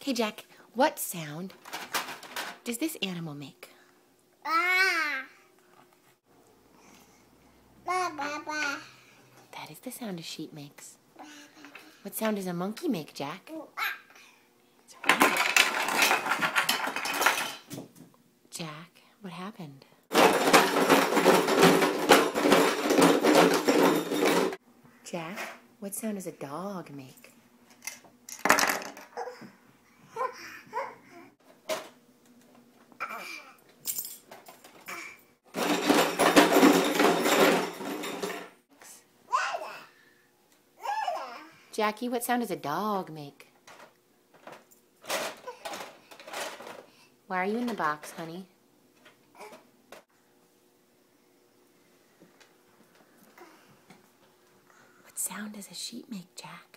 Okay, Jack, what sound does this animal make? That is the sound a sheep makes. What sound does a monkey make, Jack? That's right. Jack, what happened? Jack, what sound does a dog make? Jackie, what sound does a dog make? Why are you in the box, honey? What sound does a sheep make, Jack?